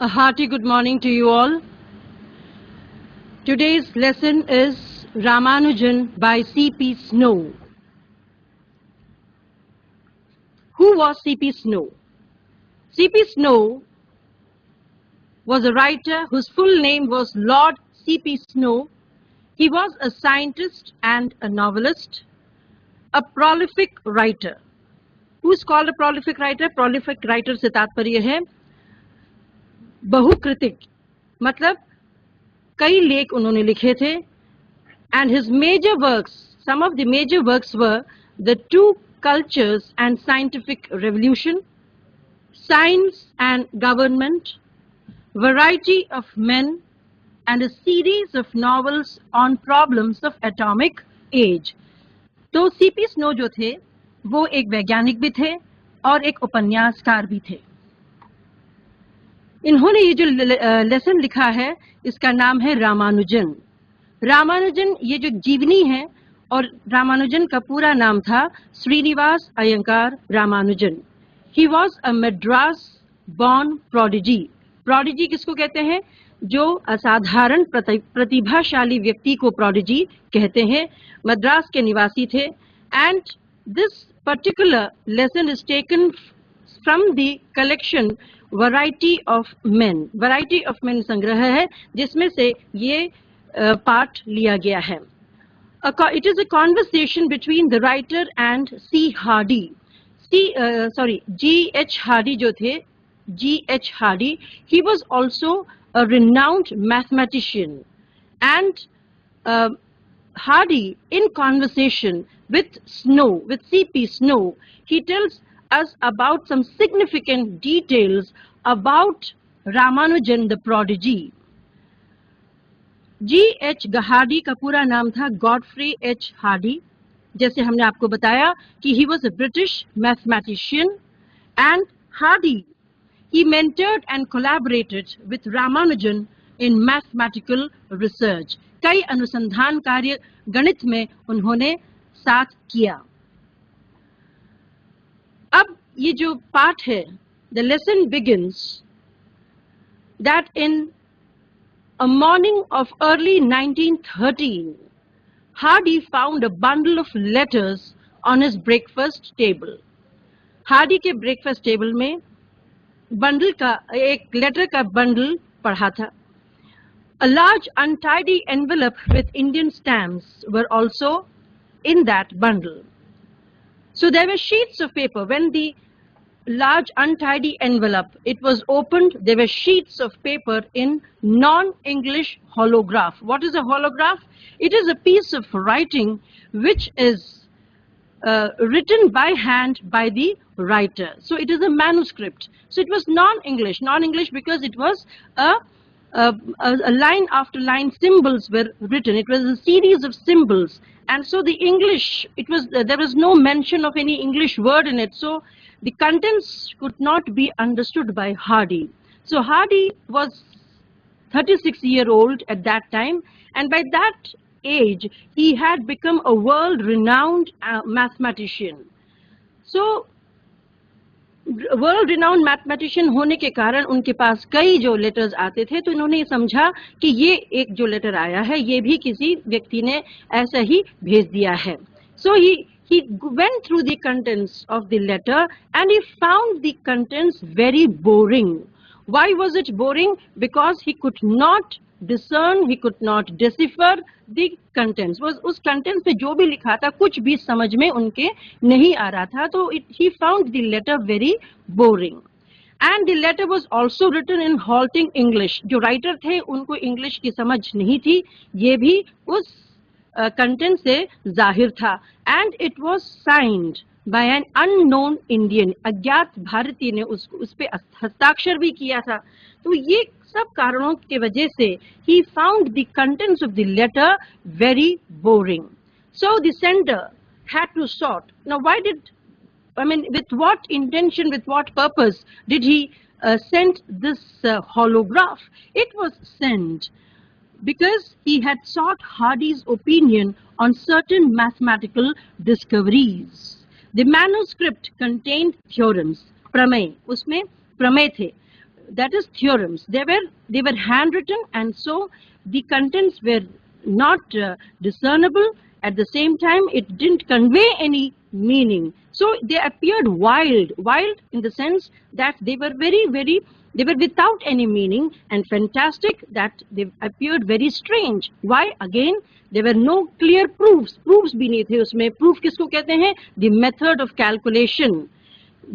A hearty good morning to you all. Today's lesson is Ramanujan by C.P. Snow. Who was C.P. Snow? C.P. Snow was a writer whose full name was Lord C.P. Snow. He was a scientist and a novelist, a prolific writer. Who is called a prolific writer? Prolific writer से तात्पर्य है बहुकृतिक, मतलब कई लेख उन्होंने लिखे थे. And his major works, some of the major works were The Two Cultures and Scientific Revolution, Science and Government, Variety of Men, and a series of novels on problems of atomic age. तो C.P. Snow जो थे वो एक वैज्ञानिक भी थे और एक उपन्यासकार भी थे. इन्होंने ये जो लेसन लिखा है इसका नाम है रामानुजन. रामानुजन ये जो जीवनी है, और रामानुजन का पूरा नाम था Srinivasa Iyengar Ramanujan. He was a Madras born prodigy. Prodigy किसको कहते हैं? जो असाधारण प्रतिभाशाली व्यक्ति को प्रोडिजी कहते हैं. मद्रास के निवासी थे. And this particular lesson is taken from the collection variety of main. Variety of main संग्रह है जिसमें से ये पाठ लिया गया है. It is a conversation between the writer and C. Hardy. G.H. Hardy जो थे, G.H. Hardy, he was also a renowned mathematician. And Hardy, in conversation with Snow, with C.P. Snow, he tells us about some significant details about Ramanujan the prodigy. G.H. Hardy का पूरा नाम था Godfrey H Hardy. जैसे हमने आपको बताया कि he was a British mathematician, and Hardy, he mentored and collaborated with Ramanujan in mathematical research. कई अनुसंधान कार्य गणित में उन्होंने साथ किया. अब ये जो पाठ है, the lesson begins that in a morning of early 1913, Hardy found a bundle of letters on his breakfast table. Hardy के breakfast table में bundle का एक letter का bundle पढ़ा था. A large untidy envelope with Indian stamps were also in that bundle. So there were sheets of paper. When the large untidy envelope, it was opened, there were sheets of paper in non-English holograph. What is a holograph? It is a piece of writing which is written by hand by the writer. So it is a manuscript. So it was non-English because it was a line after line symbols were written. It was a series of symbols, and so the English, there was no mention of any English word in it. So the contents could not be understood by Hardy. So Hardy was 36-year-old at that time, and by that age he had become a world-renowned mathematician. So world renowned mathematician होने के कारण उनके पास कई जो letters आते थे, तो इन्होंने ये समझा कि ये एक जो लेटर आया है ये भी किसी व्यक्ति ने ऐसा ही भेज दिया है. सो he went through the contents of the letter and he found the contents very boring. Why was it boring? Because he could not discern, he could not decipher the contents. Was उस contents पे जो भी लिखा था कुछ भी समझ में उनके नहीं आ रहा था. तो he found the letter very boring. And the letter was also written in halting English. जो writer थे उनको English की समझ नहीं थी, ये भी उस कंटेंट से जाहिर था. And it was signed by an unknown Indian. अज्ञात भारतीय ने उस पे हस्ताक्षर भी किया था. तो ये सब कारणों के वजह से he found the contents of the letter very boring. So the sender had to sort. Now with what intention, with what purpose did he send this holograph? It was sent because he had sought Hardy's opinion on certain mathematical discoveries. The manuscript contained theorems, प्रमेय, उसमें प्रमेय थे. that is theorems. They were handwritten, and so the contents were not discernible. At the same time, it didn't convey any meaning. So they appeared wild in the sense that they were they were without any meaning, and fantastic that they appeared very strange. Why? Again, there were no clear proofs. Proofs भी नहीं थे उसमें. Proof किसको कहते हैं? The method of calculation.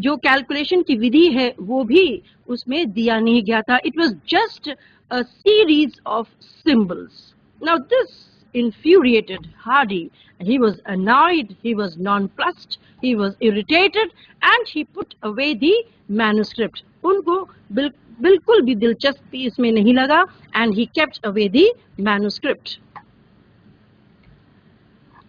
जो calculation की विधि है वो भी उसमें दिया नहीं गया था. It was just a series of symbols. Now this infuriated Hardy. He was annoyed, he was nonplussed, he was irritated, and he put away the manuscript. उनको बिल्कुल भी दिलचस्पी इसमें नहीं लगा, and he kept away the manuscript.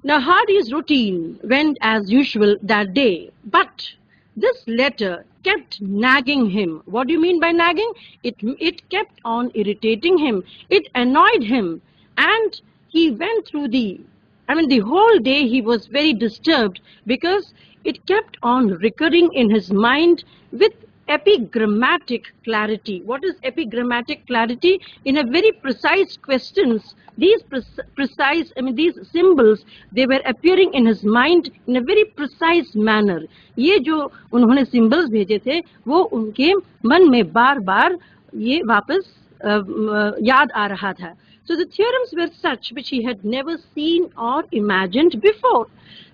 Now Hardy's routine went as usual that day, but this letter kept nagging him. What do you mean by nagging? It kept on irritating him. It annoyed him, and he went through the whole day he was very disturbed because it kept on recurring in his mind with epigrammatic clarity. What is epigrammatic clarity? In a very precise questions, these these symbols, they were appearing in his mind in a very precise manner. ये जो उन्होंने symbols भेजे थे, वो उनके मन में बार-बार ये वापस याद आ रहा था. So the theorems were such which he had never seen or imagined before.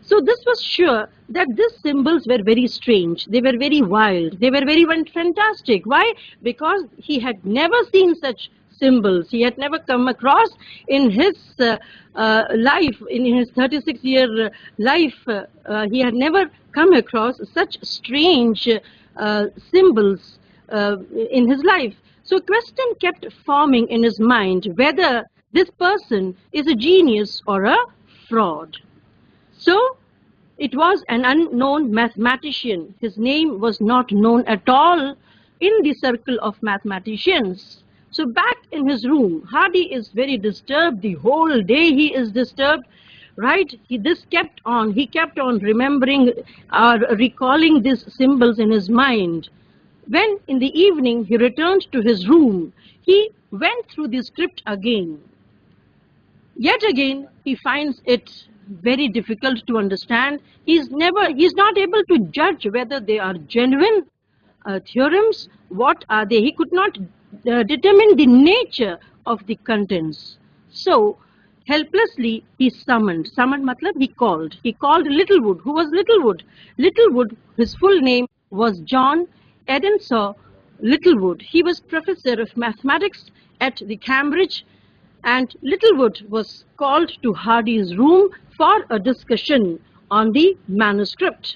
So this was sure that these symbols were very strange. They were very wild. They were very fantastic. Why? Because he had never seen such symbols. He had never come across in his life, in his 36-year life, he had never come across such strange symbols in his life. So question kept forming in his mind whether this person is a genius or a fraud. So it was an unknown mathematician. His name was not known at all in the circle of mathematicians. So back in his room, Hardy is very disturbed. The whole day he is disturbed, right? He kept on remembering or recalling these symbols in his mind. When in the evening he returned to his room, he went through the script again. Yet again, he finds it very difficult to understand. He's not able to judge whether they are genuine theorems. What are they? He could not determine the nature of the contents. So, helplessly, he summoned. Summoned matlab he called. He called Littlewood. Who was Littlewood? Littlewood, his full name was John Edensaw Littlewood. He was professor of mathematics at the Cambridge, and Littlewood was called to Hardy's room for a discussion on the manuscript.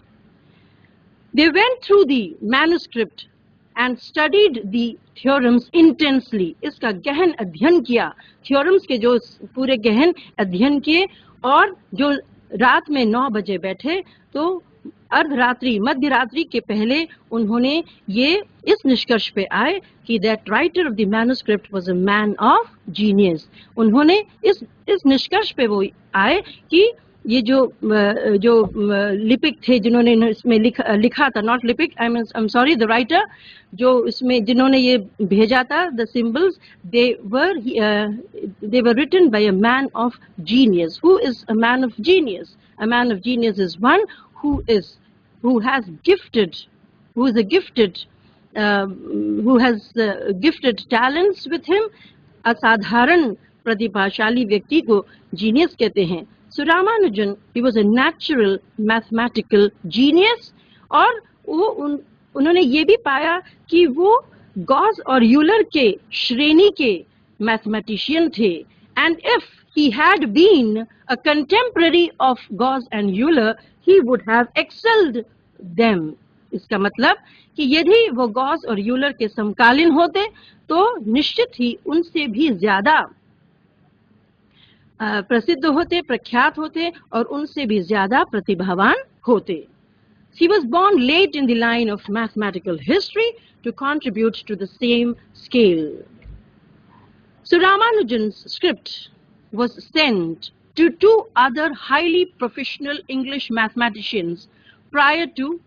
They went through the manuscript and studied the theorems intensely. इसका गहन अध्ययन किया. Theorems के जो पूरे गहन अध्ययन किए, और जो रात में 9 बजे बैठे तो अर्धरात्रि मध्य रात्रि के पहले उन्होंने ये इस निष्कर्ष पे आए कि that writer of the manuscript was a man of genius. उन्होंने इस निष्कर्ष पे वो आए कि ये जो लिपिक थे जिन्होंने इसमें लिखा था, not लिपिक, I'm sorry, the writer, जो इसमें जिन्होंने ये भेजा था, the symbols, they were written by a man of genius. Who is a man of genius? A man of genius is one who has gifted talents with him. असाधारण प्रतिभाशाली व्यक्ति को genius कहते हैं. So Ramanujan, he was a natural mathematical genius, और वो उन्होंने ये भी पाया कि वो गॉस और यूलर के श्रेणी के mathematician थे. And if he had been a contemporary of Gauss and Euler, he would have excelled them. इसका मतलब कि यदि वो गॉस और यूलर के समकालीन होते तो निश्चित ही उनसे भी ज्यादा प्रसिद्ध होते, प्रख्यात होते, और उनसे भी ज्यादा प्रतिभावान होते. He was born late in the line of mathematical history to contribute to the same scale. So Ramanujan's script was sent to 2 other highly professional English mathematicians prior to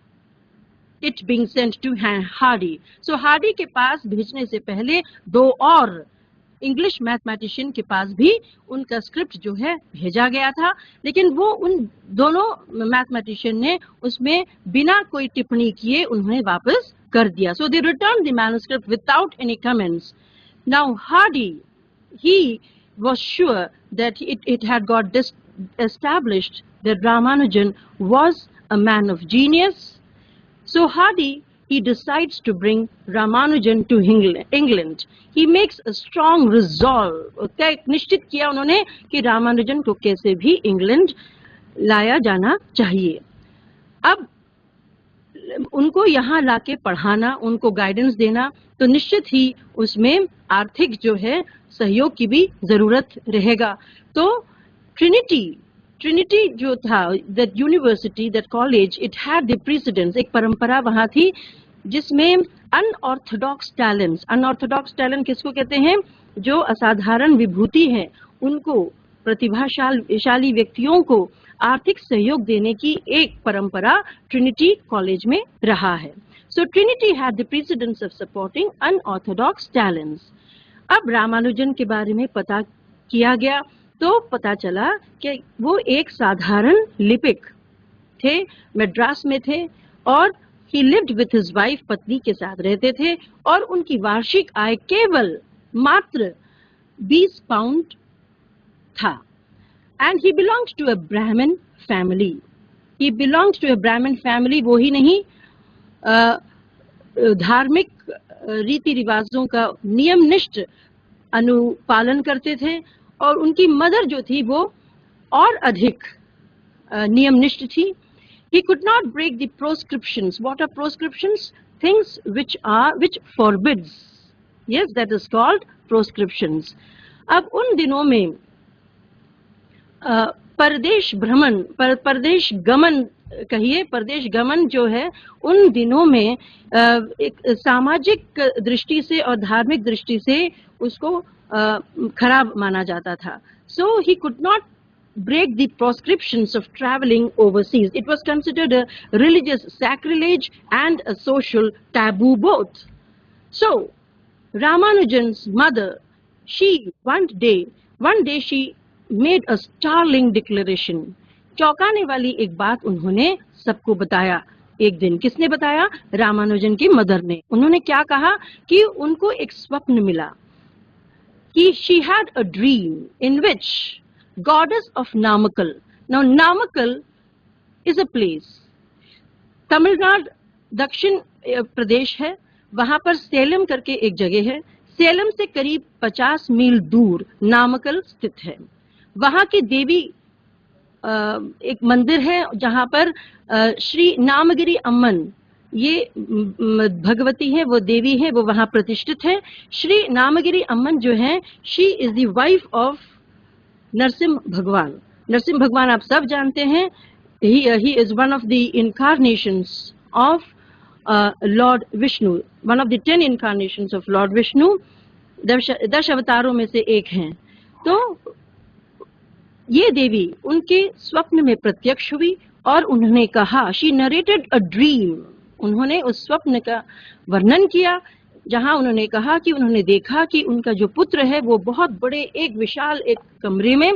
it being sent to Hardy. So Hardy के पास भेजने से पहले दो और English mathematician के पास भी उनका script जो है भेजा गया था, लेकिन वो उन दोनों मैथमेटिशियन ने उसमें बिना कोई टिप्पणी किए उन्होंने वापस कर दिया. So they returned the manuscript without any comments. Now Hardy, he was sure that it had got established that Ramanujan was a man of genius. So Hardy, he decides to bring Ramanujan to England. He makes a strong resolve. Okay, निश्चित किया उन्होंने कि रामानुजन को कैसे भी England लाया जाना चाहिए. अब उनको यहाँ लाके पढ़ाना, उनको गाइडेंस देना, तो निश्चित ही उसमें आर्थिक जो है सहयोग की भी जरूरत रहेगा. तो ट्रिनिटी जो था, that university, that college, it had the precedence, एक परंपरा वहां थी जिसमें अनऑर्थोडॉक्स टैलेंट किसको कहते हैं? जो असाधारण विभूति है, उनको, प्रतिभाशाली व्यक्तियों को आर्थिक सहयोग देने की एक परंपरा ट्रिनिटी कॉलेज में रहा है. So Trinity had the precedence of supporting unorthodox talents. अब रामानुजन के बारे में पता किया गया तो पता चला कि वो एक साधारण लिपिक थे, मद्रास में थे, और he lived with his wife, पत्नी के साथ रहते थे, और उनकी वार्षिक आय केवल मात्र 20 पाउंड था. And he belonged to a Brahmin family. He belonged to a Brahmin family. वो ही नहीं, धार्मिक रीति रिवाजों का नियमनिष्ठ अनुपालन करते थे, और उनकी मदर जो थी वो और अधिक नियमनिष्ठ थी. He could not break the proscriptions. What are proscriptions? Things which forbids. Yes, that is called proscriptions. अब उन दिनों में परदेश गमन कहिए, परदेश गमन जो है उन दिनों में एक सामाजिक दृष्टि से और धार्मिक दृष्टि से उसको खराब माना जाता था. So he could not break the proscriptions of traveling overseas. It was considered a religious sacrilege and a social taboo both. So Ramanujan's mother, one day she made a startling declaration. चौंकाने वाली एक बात उन्होंने सबको बताया. एक दिन किसने बताया? रामानुजन की मदर ने. उन्होंने क्या कहा कि उनको एक स्वप्न मिला कि she had a dream in which goddess of Namakkal. Now Namakkal is a place. Tamil Nadu दक्षिण प्रदेश है, वहां पर सेलम करके एक जगह है. सेलम से करीब 50 मील दूर नामक्कल स्थित है. वहां की देवी एक मंदिर है जहां पर श्री नामगिरी अम्मन, ये भगवती है, वो देवी है, वो वहां प्रतिष्ठित है. श्री नामगिरी अम्मन जो है, she is the wife of Narasimha भगवान. नरसिम्ह भगवान आप सब जानते हैं. he is one of the incarnations of Lord Vishnu, one of the 10 incarnations of Lord Vishnu. 10 अवतारों में से एक हैं. तो ये देवी उनके स्वप्न में प्रत्यक्ष हुई और उन्होंने कहा, she narrated a dream. उन्होंने उस स्वप्न का वर्णन किया जहां उन्होंने कहा कि उन्होंने देखा कि उनका जो पुत्र है वो बहुत बड़े एक विशाल एक कमरे में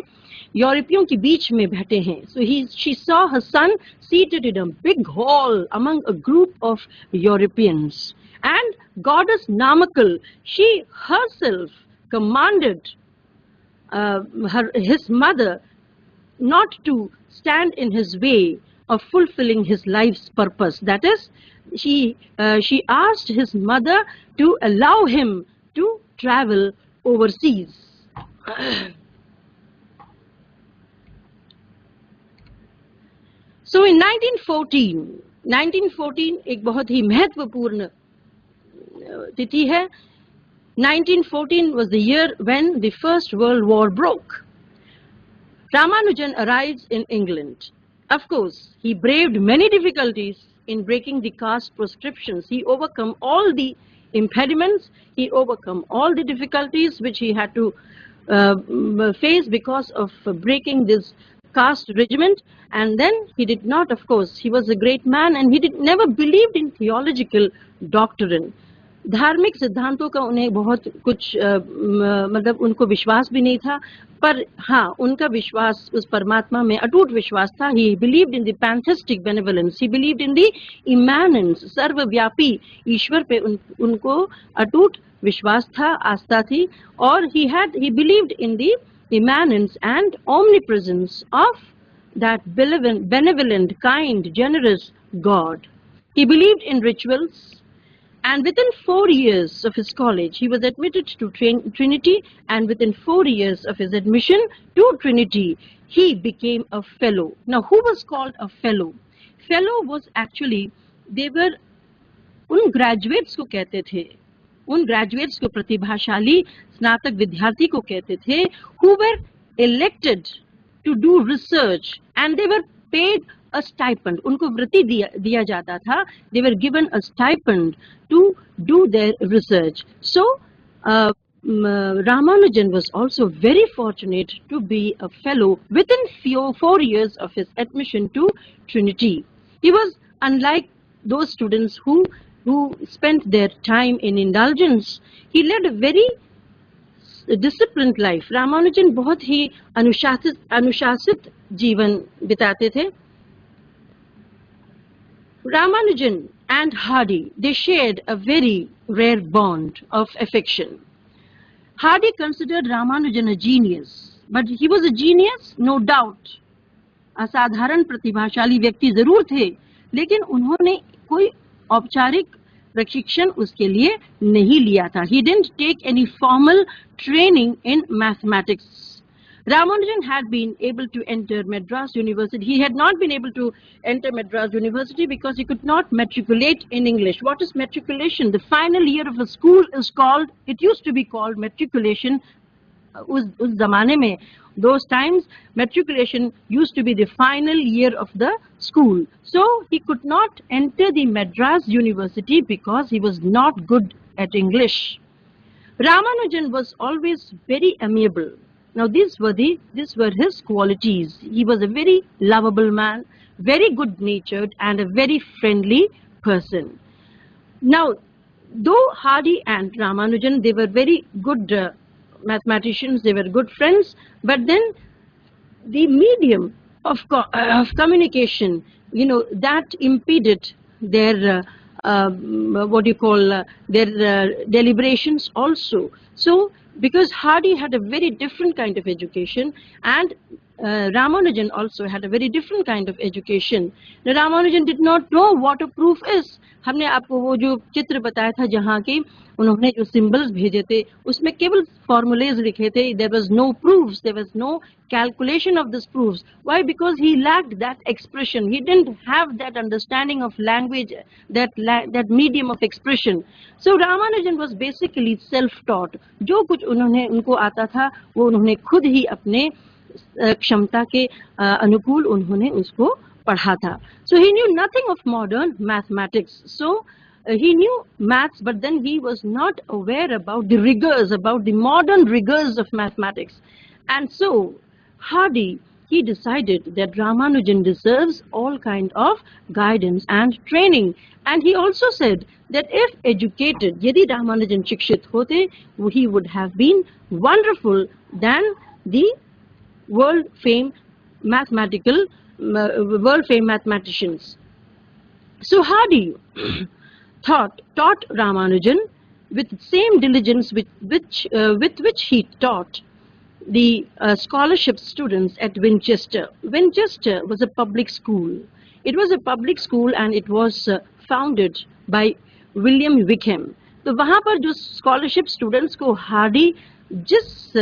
यूरोपियों के बीच में बैठे हैं. So she saw her son seated in a big hall among a group of Europeans. And goddess Namakkal, she herself commanded his mother not to stand in his way of fulfilling his life's purpose. That is, she asked his mother to allow him to travel overseas. So in 1914 एक बहुत ही महत्वपूर्ण तिथि है. 1914 was the year when the First World War broke. Ramanujan arrives in England. Of course, he braved many difficulties in breaking the caste proscriptions. He overcome all the impediments, he overcome all the difficulties which he had to face because of breaking this caste regiment, and then he did not, of course, he was a great man and he never believed in theological doctrine. धार्मिक सिद्धांतों का उन्हें बहुत कुछ मतलब उनको विश्वास भी नहीं था, पर हाँ उनका विश्वास उस परमात्मा में अटूट विश्वास था. He believed in the pantheistic benevolence, he believed in the immanence, सर्वव्यापी ईश्वर पे उनको अटूट विश्वास था, आस्था थी. और he believed in the immanence and omnipresence of that benevolent, kind, generous God. He believed in rituals. And within 4 years of his college, he was admitted to Trinity, and within 4 years of his admission to Trinity, he became a fellow. Now, who was called a fellow? Fellow was actually, they were, उन graduates को कहते थे, उन graduates को प्रतिभाशाली स्नातक विद्यार्थी को कहते थे, who were elected to do research, and they were paid a stipend. उनको वृत्ति दिया जाता था. They were given a stipend to do their research. So Ramanujan was also very fortunate to be a fellow within 4 years of his admission to Trinity. He was unlike those students who spent their time in indulgence. He led a very disciplined life. Ramanujan बहुत ही अनुशासित जीवन बिताते थे. Ramanujan and Hardy, they shared a very rare bond of affection. Hardy considered Ramanujan a genius, but he was a genius, no doubt. असाधारण प्रतिभाशाली व्यक्ति जरूर थे, लेकिन उन्होंने कोई औपचारिक प्रशिक्षण उसके लिए नहीं लिया था. He didn't take any formal training in mathematics. Ramanujan had been able to enter Madras University. He had not been able to enter Madras University because he could not matriculate in English. What is matriculation? The final year of a school is called, it used to be called matriculation. Us zamane mein, those times, matriculation used to be the final year of the school. So he could not enter the Madras University because he was not good at English. Ramanujan was always very amiable. Now these were his qualities. He was a very lovable man, very good-natured, and a very friendly person. Now, though Hardy and Ramanujan, they were very good mathematicians, they were good friends, but then the medium of communication, that impeded their their deliberations also. So, because Hardy had a very different kind of education, and Ramanujan also had a very different kind of education. Now, Ramanujan did not know what a proof is. हमने आपको वो जो चित्र बताया था जहाँ के उन्होंने जो symbols भेजे थे उसमें केवल formulas लिखे थे. There was no proofs, there was no calculation of these proofs. Why? Because he lacked that expression. He didn't have that understanding of language, that medium of expression. So Ramanujan was basically self-taught. जो कुछ उनको आता था वो उन्होंने खुद ही अपने क्षमता के अनुकूल उन्होंने उसको पढ़ा था. So he knew nothing of modern mathematics. So he knew maths, but then he was not aware about the rigors, about the modern rigors of mathematics. And so Hardy, he decided that Ramanujan deserves all kind of guidance and training. And he also said that if educated, yadi Ramanujan shikshit hote, he would have been wonderful than the world-famed mathematicians. So Hardy taught Ramanujan with the same diligence with which he taught the scholarship students at Winchester. Winchester was a public school. It was a public school and it was founded by William Wickham. तो वहाँ पर जो scholarship students को Hardy जिस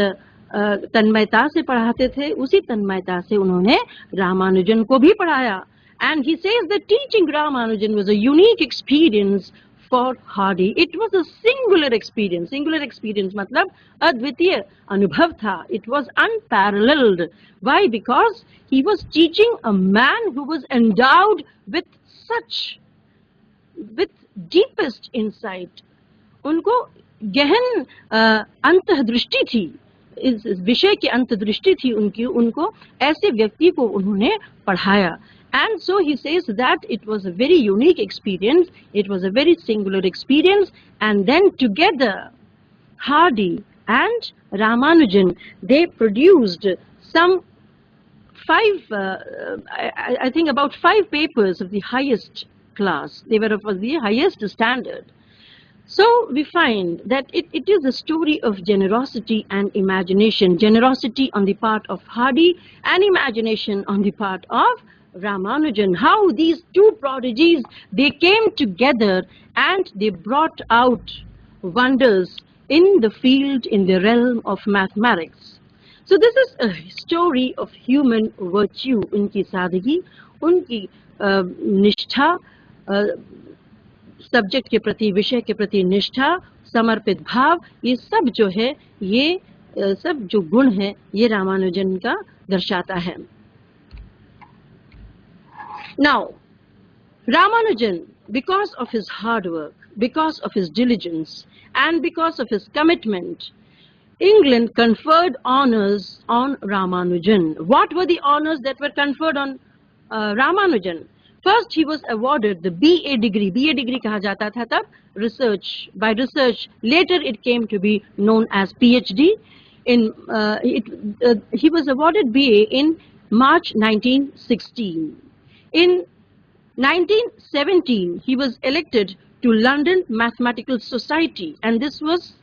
तन्मयता से पढ़ाते थे उसी तन्मयता से उन्होंने रामानुजन को भी पढ़ाया. And he says that teaching Ramanujan was a unique experience for Hardy. It was a singular experience. Singular experience मतलब अद्वितीय अनुभव था. It was unparalleled. Why? Because he was teaching a man who was endowed with deepest insight. उनको गहन अंतर्दृष्टि थी. इस विषय की अंतर्दृष्टि थी उनकी, उनको ऐसे व्यक्ति को उन्होंने पढ़ाया. And so he says that it was a very unique experience, it was a very singular experience, and then together Hardy and Ramanujan, they produced some I think about 5 papers of the highest class. They were of the highest standard. So we find that it is a story of generosity and imagination. Generosity on the part of Hardy and imagination on the part of Ramanujan. How these two prodigies, they came together and they brought out wonders in the field, in the realm of mathematics. So this is a story of human virtue. उनकी सादगी, उनकी निष्ठा, subject के प्रति, विषय के प्रति निष्ठा, समर्पित भाव, ये सब जो है, ये सब जो गुण है, ये रामानुजन का दर्शाता है. Now, Ramanujan, because of his hard work, because of his diligence, and because of his commitment, England conferred honors on Ramanujan. What were the honors that were conferred on Ramanujan? First, he was awarded the BA degree. BA degree kaha jata tha tab, research. By research, later it came to be known as PhD. He was awarded BA in March 1916. In 1917, he was elected to London Mathematical Society, and this was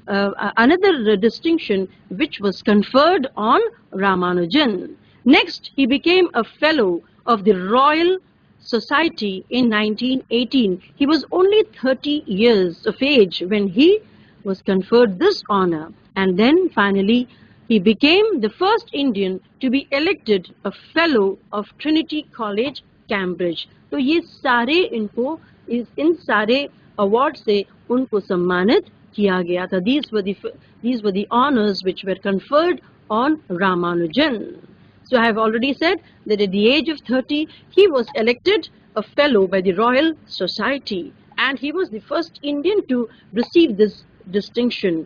another distinction which was conferred on Ramanujan. Next, he became a fellow of the Royal Society in 1918. He was only 30 years of age when he was conferred this honor, and then finally he became the first Indian to be elected a fellow of Trinity College, Cambridge. तो ये सारे इनको इन सारे award से उनको सम्मानित किया गया था. These were the honors which were conferred on Ramanujan. So I have already said that at the age of 30, he was elected a fellow by the Royal Society, and he was the first Indian to receive this distinction.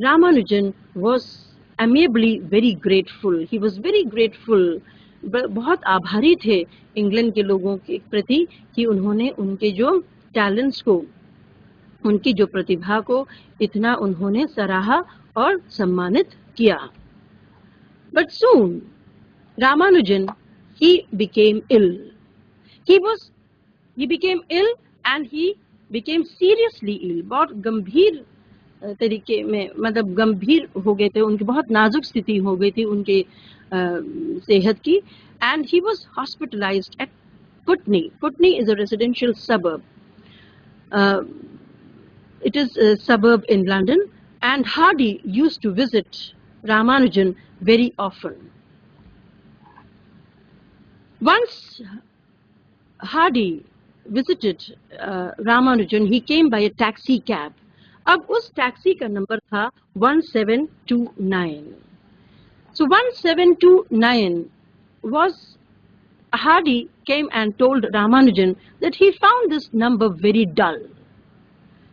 Ramanujan was amiably very grateful. He was very grateful. बहुत आभारी थे England के लोगों के प्रति कि उन्होंने उनके जो टैलेंट्स को, उनकी जो प्रतिभा को इतना उन्होंने सराहा और सम्मानित किया. But soon Ramanujan, he became ill. He became ill and he became seriously ill. बहुत गंभीर तरीके में, मतलब गंभीर हो गए थे, उनकी बहुत नाजुक स्थिति हो गई थी उनके सेहत की. And he was hospitalized at Putney. Putney is a residential suburb. It is a suburb in London, and Hardy used to visit Ramanujan very often. Once Hardy visited Ramanujan, he came by a taxi cab. अब उस taxi का number था 1729. So 1729 was, Hardy came and told Ramanujan that he found this number very dull.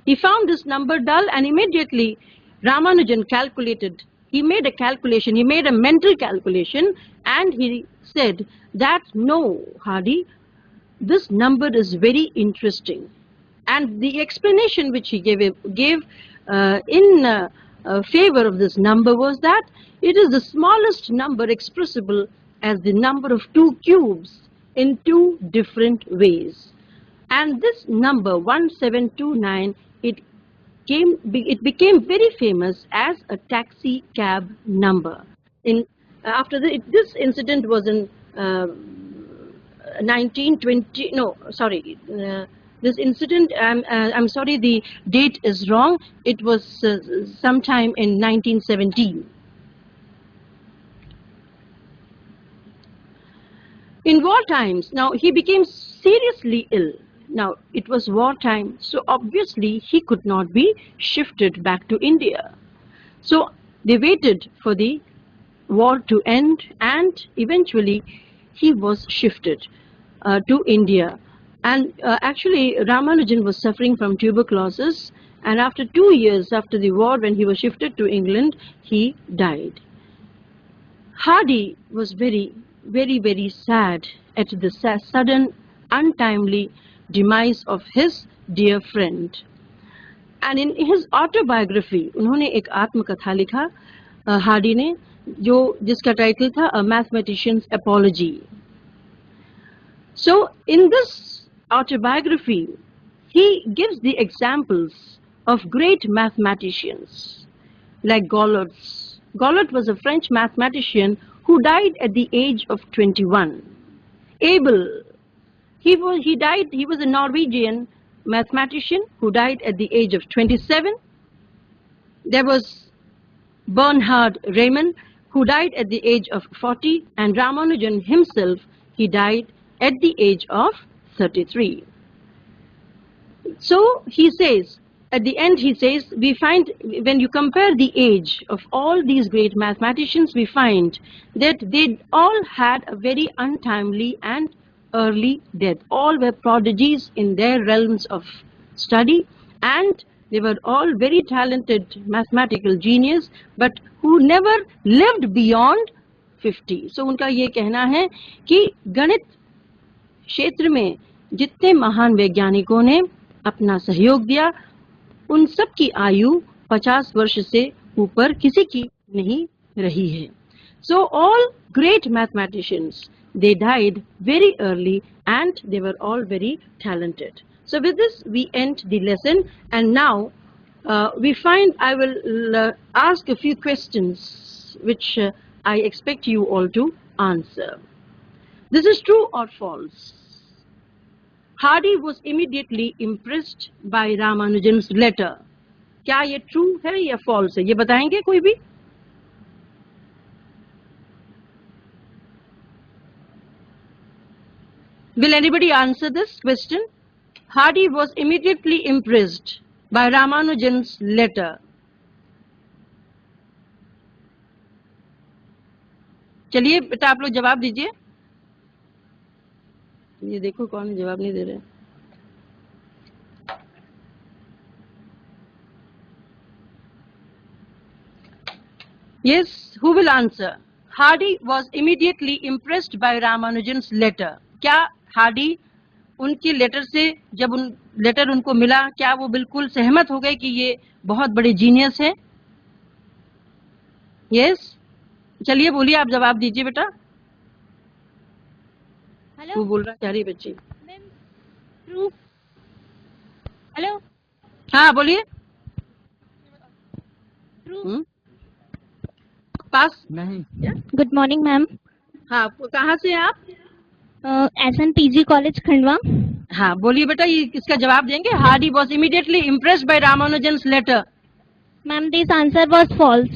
He found this number dull, and immediately Ramanujan calculated. He made a calculation, he made a mental calculation, and he said that, no, Hardy, this number is very interesting. And the explanation which he gave in favor of this number was that it is the smallest number expressible as the number of 2 cubes in 2 different ways. And this number 1729, it became very famous as a taxi cab number. After this incident was in 1920. No, sorry. This incident, I'm sorry, the date is wrong. It was sometime in 1917. In war times, now he became seriously ill. Now it was war time, so obviously he could not be shifted back to India. So they waited for the war to end, and eventually he was shifted to India. And actually Ramanujan was suffering from tuberculosis, and after 2 years after the war, when he was shifted to England, he died. Hardy was very, very, very sad at the sudden, untimely demise of his dear friend. And in his autobiography, उन्होंने एक आत्मकथा लिखा, Hardy ने, जिसका title था A Mathematician's Apology. So in this autobiography, he gives the examples of great mathematicians like Galois. Galois was a French mathematician who died at the age of 21. Abel, he was a Norwegian mathematician who died at the age of 27. There was Bernhard Riemann, who died at the age of 40, and Ramanujan himself, he died at the age of 33. So he says, at the end he says, we find when you compare the age of all these great mathematicians, we find that they all had a very untimely and early death. All were prodigies in their realms of study, and they were all very talented mathematical genius, but who never lived beyond 50. So उनका ये कहना है कि गणित क्षेत्र में जितने महान वैज्ञानिकों ने अपना सहयोग दिया, उन सब की आयु 50 वर्ष से ऊपर किसी की नहीं रही है. So all great mathematicians, they died very early and they were all very talented. So with this we end the lesson, and now we find I will ask a few questions which I expect you all to answer. This is true or false? Hardy was immediately impressed by Ramanujan's letter. क्या ये true है या false है? ये बताएंगे कोई भी? Will anybody answer this question? Hardy was immediately impressed by Ramanujan's letter. चलिए बेटा आप लोग जवाब दीजिए. ये देखो कौन जवाब नहीं दे रहे. Yes, who will answer? Hardy was immediately impressed by Ramanujan's letter. क्या हार्डी उनकी लेटर से, जब उन लेटर उनको मिला, क्या वो बिल्कुल सहमत हो गए कि ये बहुत बड़े जीनियस हैं? यस, चलिए बोलिए, आप जवाब दीजिए बेटा. हेलो, वो बोल रहा क्या रही बच्ची? ट्रू. हेलो, हाँ बोलिए. ट्रू. पास नहीं. Good morning ma'am. हाँ, कहाँ से हैं आप? SNPG college Khandwa. हाँ बोलिए बेटा, ये इसका जवाब देंगे. Hardy was immediately impressed by Ramanujan's letter. Ma'am, this answer was false.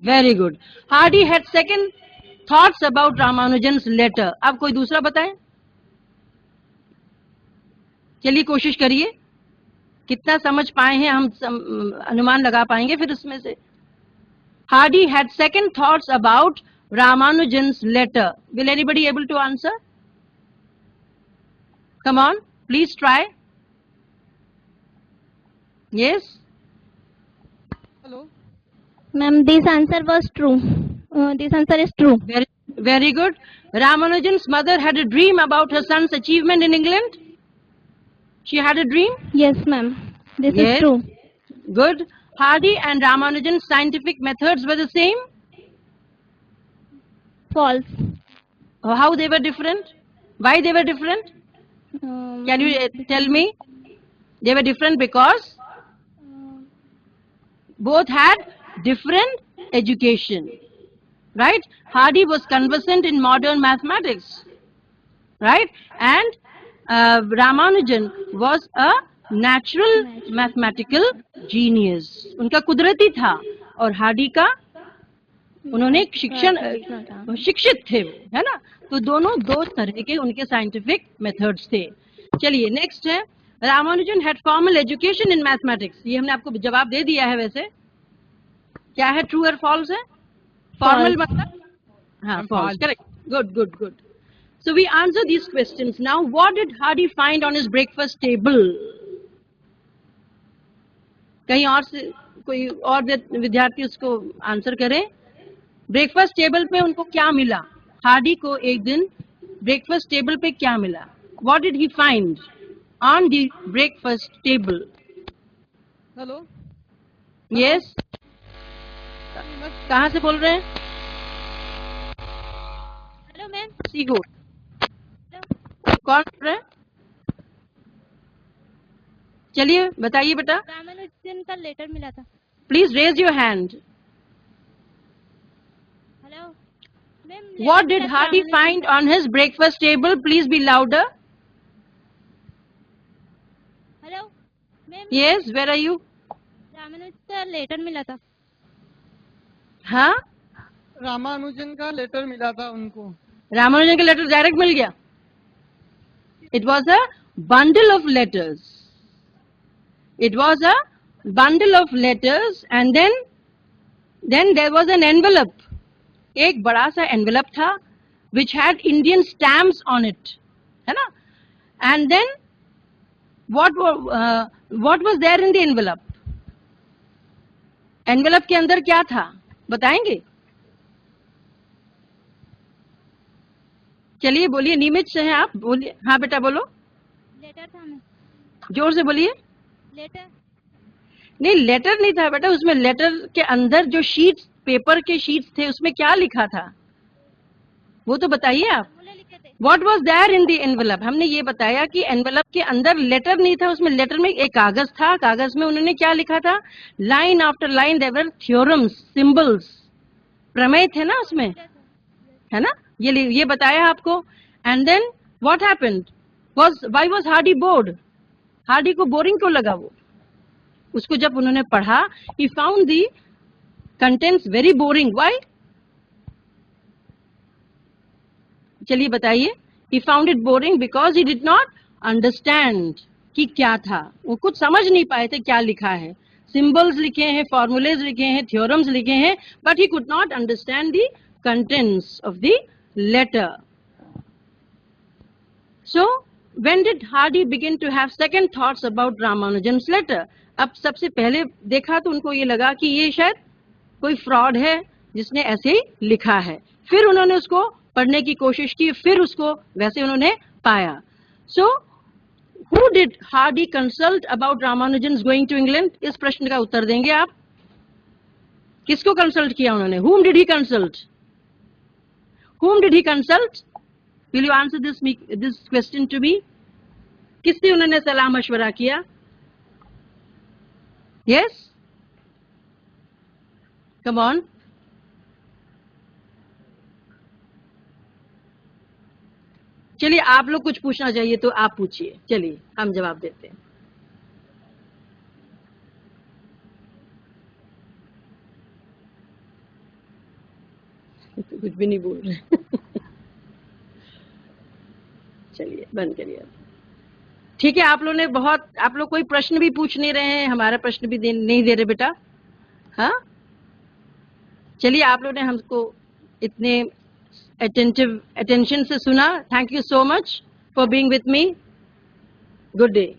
Very good. Hardy had second thoughts about Ramanujan's letter. अब कोई दूसरा बताएं. चलिए कोशिश करिए, कितना समझ पाए हैं हम अनुमान लगा पाएंगे फिर उसमें से. Hardy had second thoughts about Ramanujan's letter. Will anybody able to answer? Come on, please try. Yes? Hello. Ma'am, this answer was true. This answer is true. Very, very good. Ramanujan's mother had a dream about her son's achievement in England. She had a dream? Yes, ma'am. This Yes. is true. Good. Hardy and Ramanujan's scientific methods were the same? False. How they were different? Why they were different? Can you tell me? They were different because both had different education, right? Hardy was conversant in modern mathematics, right? And Ramanujan was a natural mathematical genius. उनका कुदरती था, और Hardy का उन्होंने शिक्षित थे, है ना? तो दोनों दो तरह के उनके साइंटिफिक मेथड्स थे. चलिए नेक्स्ट है, Ramanujan had formal education in mathematics. ये हमने आपको जवाब दे दिया है. वैसे क्या है, ट्रू और फॉल्स है? फॉर्मल मतलब हाँ, false. Correct. Good good good. So we answer these questions. Now what did Hardy find on his breakfast table? कहीं और से कोई और विद्यार्थी उसको आंसर करें। ब्रेकफास्ट टेबल पे उनको क्या मिला? हार्डी को एक दिन ब्रेकफास्ट टेबल पे क्या मिला? What did he find on the breakfast table? Hello. Yes, कहाँ से बोल रहे हैं? Hello ma'am. सीखो, कौन बोल रहे हैं? चलिए बताइए बेटा। रामानुजन का लेटर मिला था। Please raise your hand. Hello ma'am. What did Hardy find on his breakfast table? Please be louder. Hello ma'am. Yes, where are you? Ramanujan का लेटर मिला था। हाँ, रामानुजन का लेटर मिला था उनको। रामानुजन का लेटर डायरेक्ट मिल गया? It was a bundle of letters. It was a bundle of letters, and then there was an envelope. एक बड़ा सा envelope था, which had Indian stamps on it, है ना? And then what was there in the envelope? Envelope के अंदर क्या था बताएंगे? चलिए बोलिए, नियमित से हैं आप, बोलिए। हाँ बेटा बोलो। लेटर था मैम। जोर से बोलिए। लेटर नहीं, लेटर नहीं था बेटा, उसमें लेटर के अंदर जो शीट्स, पेपर के शीट्स थे, उसमें क्या लिखा था वो तो बताइए आप। What was there in the envelope? हमने ये बताया कि एनवेलप के अंदर लेटर नहीं था, उसमें लेटर में एक कागज था, कागज में उन्होंने क्या लिखा था? Line after line there were theorems, symbols, प्रमेय थे ना उसमें, है ना? ये बताया आपको। And then what happened? Why was Hardy bored? Hardy को बोरिंग क्यों लगा? वो उसको जब उन्होंने पढ़ा, he found the contents very boring. Why? चलिए बताइए। He found it boring because he did not understand कि क्या था, वो कुछ समझ नहीं पाए थे क्या लिखा है। सिंबल्स लिखे हैं, फॉर्मूलेज लिखे हैं, थ्योरम्स लिखे हैं, but he could not understand the contents of the letter. So when did Hardy begin to have second thoughts about Ramanujan's letter? अब सबसे पहले देखा तो उनको ये लगा कि ये शायद कोई फ्रॉड है जिसने ऐसे ही लिखा है। फिर उन्होंने उसको पढ़ने की कोशिश की, फिर उसको वैसे उन्होंने पाया। So who did Hardy consult about Ramanujan's going to England? इस प्रश्न का उत्तर देंगे आप। किसको कंसल्ट किया उन्होंने? Whom did he consult? Whom did he consult? Will you answer this question to me? किससे उन्होंने सलाह मशवरा किया? Yes? Come on. चलिए आप लोग कुछ पूछना चाहिए तो आप पूछिए, चलिए हम जवाब देते हैं। तो कुछ भी नहीं बोल रहे। चलिए बंद करिए। ठीक है, आप लोग कोई प्रश्न भी पूछ नहीं रहे हैं, हमारा प्रश्न भी नहीं दे रहे बेटा। हाँ चलिए, आप लोगों ने हमको इतने attention से सुना। Thank you so much for being with me. Good day.